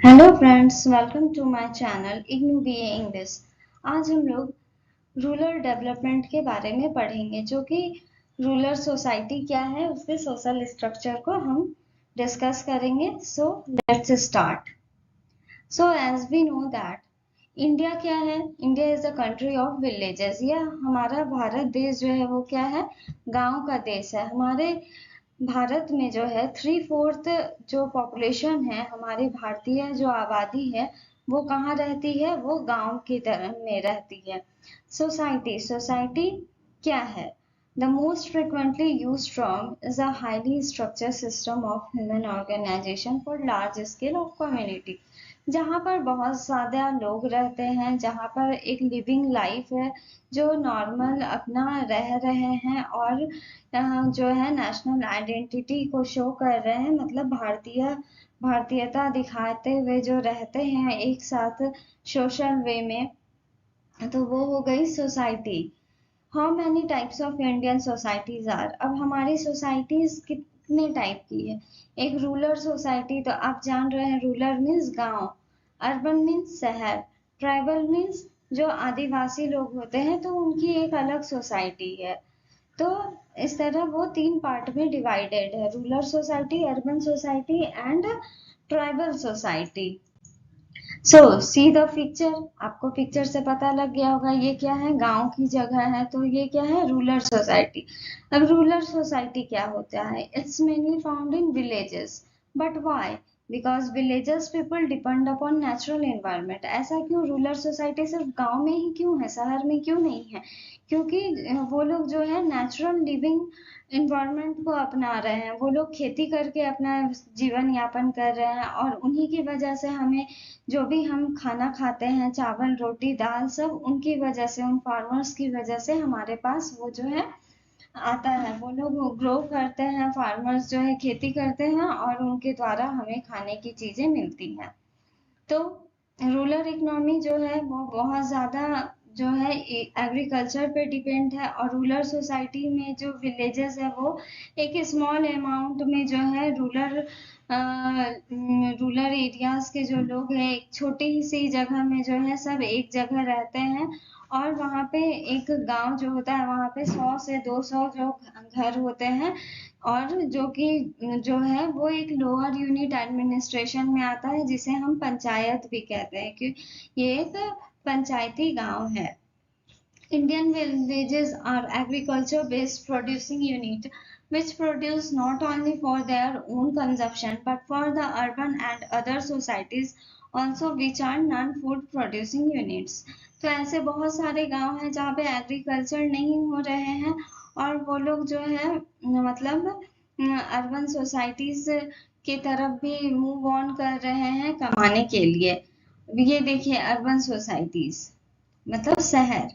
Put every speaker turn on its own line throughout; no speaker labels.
Hello friends, welcome to my channel IGNOU BA English. आज हम लोग रूरल डेवलपमेंट के बारे में पढ़ेंगे, जो कि रूरल सोसाइटी क्या है, उसके सोशल स्ट्रक्चर को हम डिस्कस करेंगे। So let's start. So as we know that India क्या है, India is a country of villages. या हमारा भारत देश जो है वो क्या है, गांव का देश है। हमारे भारत में जो है 3/4 जो पॉपुलेशन है, हमारी भारतीय जो आबादी है वो कहाँ रहती है, वो गांव की तरह में रहती है। सोसाइटी सोसाइटी क्या है? The most frequently used term is a highly structured system of human organization for large scale of community। जहाँ पर बहुत ज़्यादा लोग रहते हैं, जहाँ पर एक लिविंग लाइफ है, जो नॉर्मल अपना रह रहे हैं और जो है नेशनल आइडेंटिटी को शो कर रहे हैं, मतलब भारतीयता दिखाते हुए जो रहते हैं एक साथ सोशल वे में, तो वो हो गई society. How many types of Indian societies are? अब हमारी सोसाइटीज कितने टाइप की है? एक रूरल सोसाइटी, तो आप जान रहे हैं रूरल मीन्स गांव, अर्बन मीन्स शहर, ट्राइबल मीन्स जो आदिवासी लोग होते हैं, तो उनकी एक अलग सोसाइटी है। तो इस तरह वो 3 पार्ट में डिवाइडेड है, rural society, urban society and tribal society. So see the picture. आपको पिक्चर से पता लग गया होगा ये क्या है, गांव की जगह है, तो ये क्या है, रूरल सोसाइटी। अब रूरल सोसाइटी क्या होता है? It's mainly found in villages. But why? Because villages people depend upon natural environment. ऐसा क्यों? रूरल सोसाइटी सिर्फ गांव में ही क्यों है, शहर में क्यों नहीं है? क्योंकि वो लोग जो है नेचुरल लिविंग इन्वायरमेंट को अपना रहे हैं, वो लोग खेती करके अपना जीवन यापन कर रहे हैं, और उन्हीं की वजह से हमें जो भी हम खाना खाते हैं, चावल रोटी दाल, सब उनकी वजह से, उन फार्मर्स की वजह से हमारे पास वो जो है आता है। वो लोग ग्रो करते हैं, फार्मर्स जो है खेती करते हैं, और उनके द्वारा हमें खाने की चीजें मिलती हैं। तो रूरल इकोनॉमी जो है वो बहुत ज़्यादा जो है एग्रीकल्चर पे डिपेंड है, और रूरल सोसाइटी में जो विलेजेस है वो एक स्मॉल अमाउंट में जो है रूरल रूरल एरियाज के जो लोग हैं, एक छोटी सी जगह में जो है सब एक जगह रहते हैं, और वहाँ पे एक गांव जो होता है वहाँ पे 100 से 200 जो घर होते हैं, और जो कि जो है वो एक लोअर यूनिट एडमिनिस्ट्रेशन में आता है, जिसे हम पंचायत भी कहते हैं, कि ये एक पंचायती गांव है। Indian villages are agriculture-based producing unit which produce not only for their own consumption but for the urban and other societies also, which are non-food producing units। तो ऐसे बहुत सारे गांव हैं जहाँ पे एग्रीकल्चर नहीं हो रहे हैं, और वो लोग जो है मतलब अर्बन सोसाइटीज की तरफ भी मूव ऑन कर रहे हैं कमाने के लिए। ये देखिए, अर्बन सोसाइटीज मतलब शहर।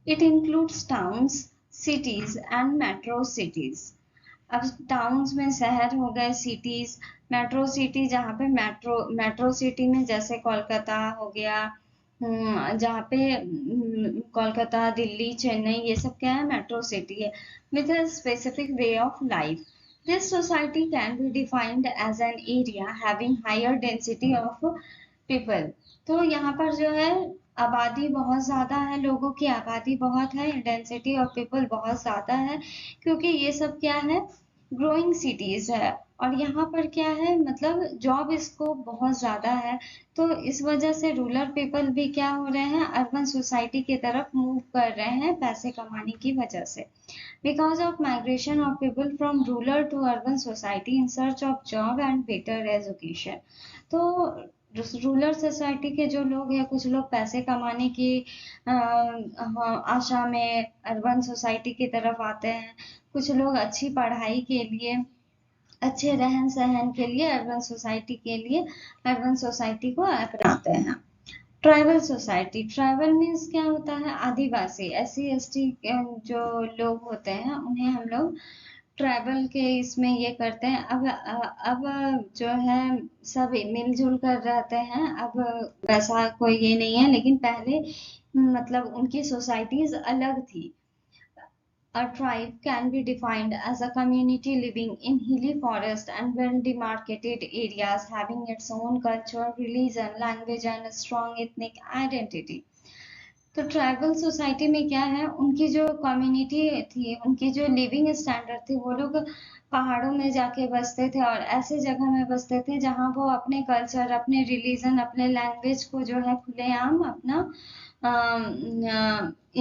It includes towns, cities and metro cities। अब टाउन्स में शहर हो गए, सिटीज, मेट्रो सिटी जहाँ पे मेट्रो सिटी में जैसे कोलकाता हो गया, जहाँ पे कोलकाता दिल्ली चेन्नई ये सब क्या है, मेट्रो सिटी है, with a specific way of life। This society can be defined as an area having higher density of people। तो यहाँ पर जो है आबादी बहुत ज्यादा है, लोगों की आबादी बहुत है, डेंसिटी ऑफ पीपल बहुत ज्यादा है, क्योंकि ये सब क्या है, ग्रोइंग सिटीज है, और यहाँ पर क्या है, मतलब जॉब स्कोप बहुत ज्यादा है। तो इस वजह से रूरल पीपल भी क्या हो रहे हैं, अर्बन सोसाइटी की तरफ मूव कर रहे हैं पैसे कमाने की वजह से। Because of migration of people from rural to urban society in search of job and better education. तो रूरल सोसाइटी के जो लोग हैं, कुछ लोग पैसे कमाने की आशा में अर्बन सोसाइटी की तरफ आते हैं, कुछ लोग अच्छी पढ़ाई के लिए, अच्छे रहन सहन के लिए, अर्बन सोसाइटी के लिए अर्बन सोसाइटी को अपनाते हैं। ट्राइबल सोसाइटी, ट्राइबल मीन्स क्या होता है, आदिवासी, SC ST जो लोग होते हैं उन्हें हम लोग ट्राइबल के इसमें ये करते हैं। अब जो है सब मिलजुल कर रहते हैं, अब वैसा कोई ये नहीं है, लेकिन पहले मतलब उनकी सोसाइटीज अलग थी। A tribe can be defined as a community living in hilly forest and well-demarcated areas having its own culture, religion, language and a strong ethnic identity. तो ट्राइबल सोसाइटी में क्या है, उनकी जो कम्युनिटी थी, उनकी जो लिविंग स्टैंडर्ड थी, वो लोग पहाड़ों में जाके बसते थे और ऐसे जगह में बसते थे जहाँ वो अपने कल्चर, अपने रिलीजन, अपने लैंग्वेज को जो है खुलेआम अपना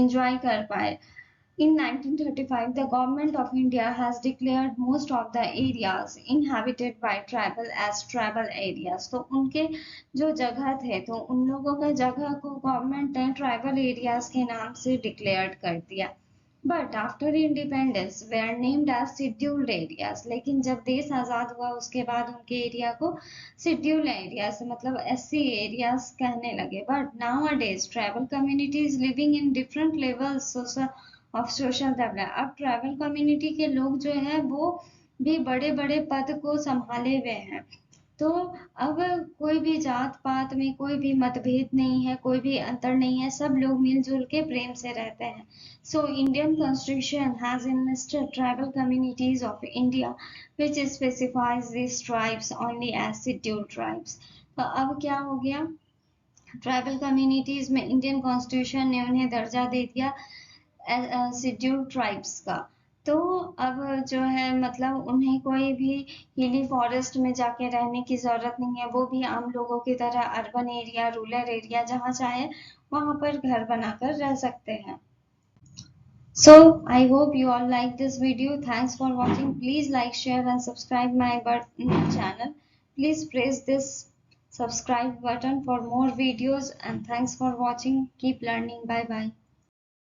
इंजॉय कर पाए. In 1935, the Government of India has declared most of the areas inhabited by tribal as tribal areas. तो उनके जो जगह थे, तो उन लोगों का जगह को गवर्नमेंट ने ट्राइबल एरियाज के नाम से डिक्लेयर कर दिया. But after independence they are named as scheduled areas. लेकिन जब देश आज़ाद हुआ उसके बाद उनके एरिया को शेड्यूल्ड एरियाज मतलब एससी एरियाज कहने लगे. But now a days tribal communities living in different levels of social development. अब ट्राइबल कम्युनिटी के लोग जो है वो भी बड़े बड़े पद को संभाले हुए हैं. तो अब कोई भी जात पात में कोई भी मतभेद नहीं है, कोई भी अंतर नहीं है, सब लोग मिलजुल के प्रेम से रहते हैं. So Indian constitution has invested tribal communities of India which specifies this tribes only as scheduled tribes. तो अब क्या हो गया, ट्राइबल कम्युनिटीज में इंडियन कॉन्स्टिट्यूशन ने उन्हें दर्जा दे दिया शेड्यूल्ड ट्राइब्स का. तो अब जो है मतलब उन्हें कोई भी हिली फॉरेस्ट में जाके रहने की जरूरत नहीं है, वो भी आम लोगों की तरह अर्बन एरिया, रूरल एरिया जहाँ चाहे वहां पर घर बनाकर रह सकते हैं. So I hope you all like this video. Thanks for watching. Please like, share and subscribe my channel. Please press this subscribe button for more videos and thanks for watching. Keep learning. Bye bye.